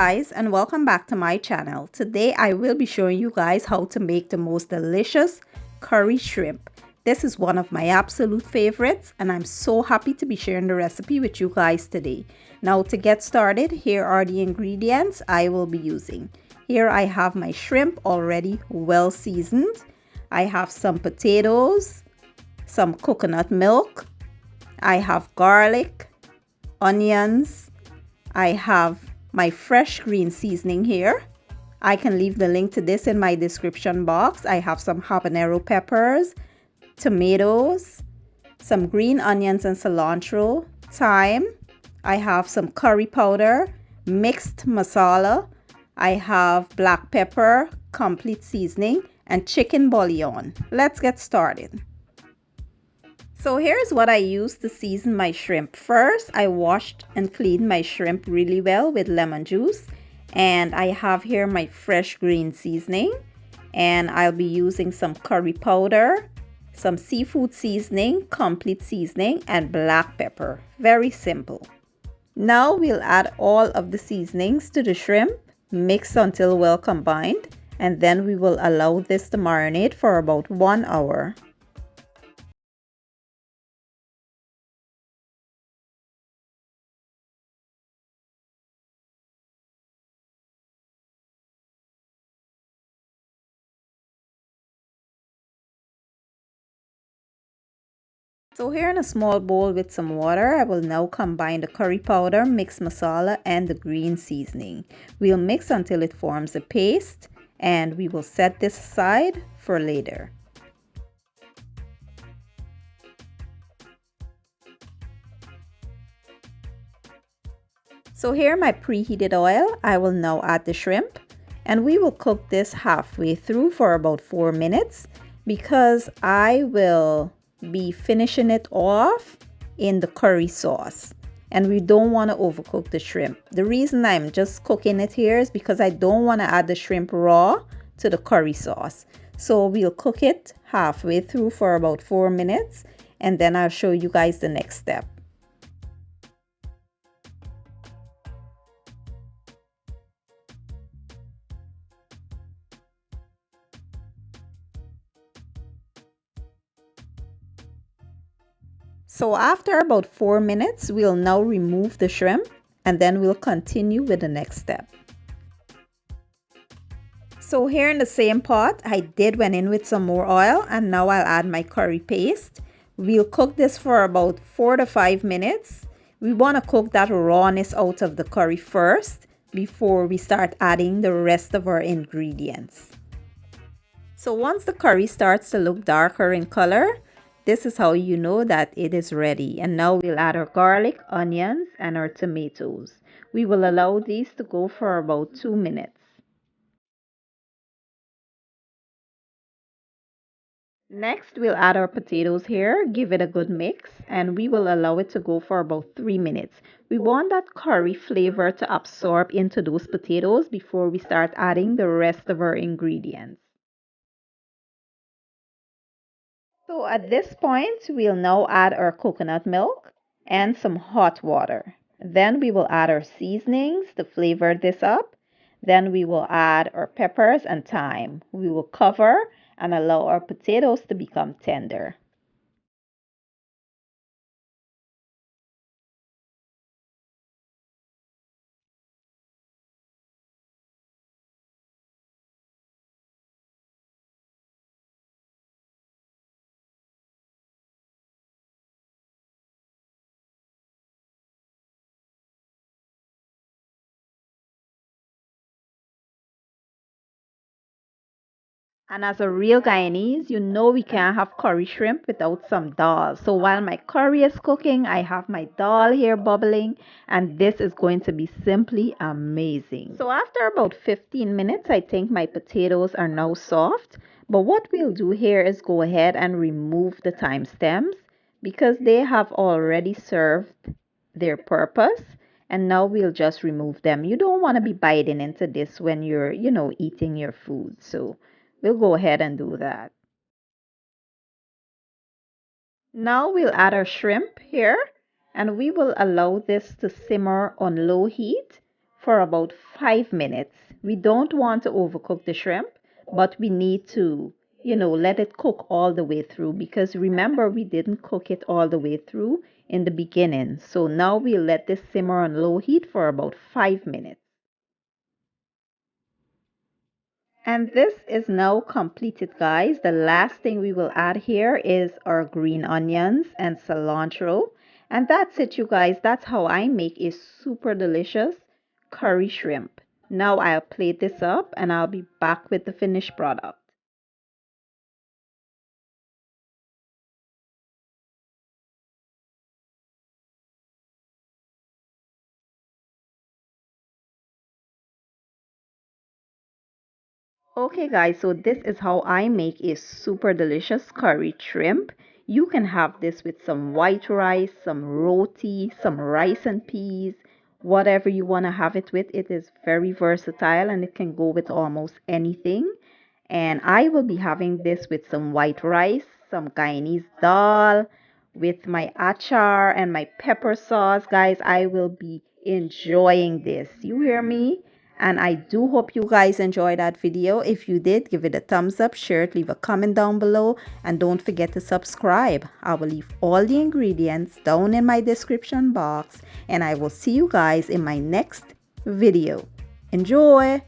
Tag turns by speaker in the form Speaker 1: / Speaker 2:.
Speaker 1: guys, and welcome back to my channel. Today I will be showing you guys how to make the most delicious curry shrimp. This is one of my absolute favorites and I'm so happy to be sharing the recipe with you guys today. Now to get started, here are the ingredients I will be using. Here I have my shrimp already well seasoned. I have some potatoes, some coconut milk. I have garlic, onions. I have my fresh green seasoning here. I can leave the link to this in my description box. I have some habanero peppers, tomatoes, some green onions and cilantro, thyme. I have some curry powder, mixed masala. I have black pepper, complete seasoning, and chicken bouillon. Let's get started. So here's what I used to season my shrimp. First, I washed and cleaned my shrimp really well with lemon juice. And I have here my fresh green seasoning. And I'll be using some curry powder, some seafood seasoning, complete seasoning, and black pepper. Very simple. Now we'll add all of the seasonings to the shrimp, mix until well combined. And then we will allow this to marinate for about 1 hour. So here in a small bowl with some water, I will now combine the curry powder, mixed masala, and the green seasoning. We'll mix until it forms a paste and we will set this aside for later. So here my preheated oil, I will now add the shrimp and we will cook this halfway through for about 4 minutes because I will be finishing it off in the curry sauce and we don't want to overcook the shrimp. The reason I'm just cooking it here is because I don't want to add the shrimp raw to the curry sauce. So we'll cook it halfway through for about 4 minutes and then I'll show you guys the next step. So after about 4 minutes, we'll now remove the shrimp and then we'll continue with the next step. So here in the same pot, I did went in with some more oil and now I'll add my curry paste. We'll cook this for about 4 to 5 minutes. We want to cook that rawness out of the curry first before we start adding the rest of our ingredients. So once the curry starts to look darker in color, this is how you know that it is ready. And now we'll add our garlic, onions, and our tomatoes. We will allow these to go for about 2 minutes. Next, we'll add our potatoes here, give it a good mix, and we will allow it to go for about 3 minutes. We want that curry flavor to absorb into those potatoes before we start adding the rest of our ingredients. So at this point, we'll now add our coconut milk and some hot water. Then we will add our seasonings to flavor this up. Then we will add our peppers and thyme. We will cover and allow our potatoes to become tender. And as a real Guyanese, you know we can't have curry shrimp without some dal. So while my curry is cooking, I have my dal here bubbling, and this is going to be simply amazing. So after about 15 minutes, I think my potatoes are now soft. But what we'll do here is go ahead and remove the thyme stems because they have already served their purpose. And now we'll just remove them. You don't want to be biting into this when you're, eating your food. So we'll go ahead and do that. Now we'll add our shrimp here and we will allow this to simmer on low heat for about 5 minutes. We don't want to overcook the shrimp, but we need to, let it cook all the way through, because remember, we didn't cook it all the way through in the beginning. So now we'll let this simmer on low heat for about 5 minutes. And this is now completed, guys. The last thing we will add here is our green onions and cilantro. And that's it, you guys. That's how I make a super delicious curry shrimp. Now I'll plate this up and I'll be back with the finished product. Okay guys, so this is how I make a super delicious curry shrimp. You can have this with some white rice, some roti, some rice and peas, whatever you want to have it with. It is very versatile and it can go with almost anything. And I will be having this with some white rice, some guyanese dal, with my achar and my pepper sauce. Guys, I will be enjoying this. You hear me? And I do hope you guys enjoyed that video. If you did, give it a thumbs up, share it, leave a comment down below, and don't forget to subscribe. I will leave all the ingredients down in my description box, and I will see you guys in my next video. Enjoy!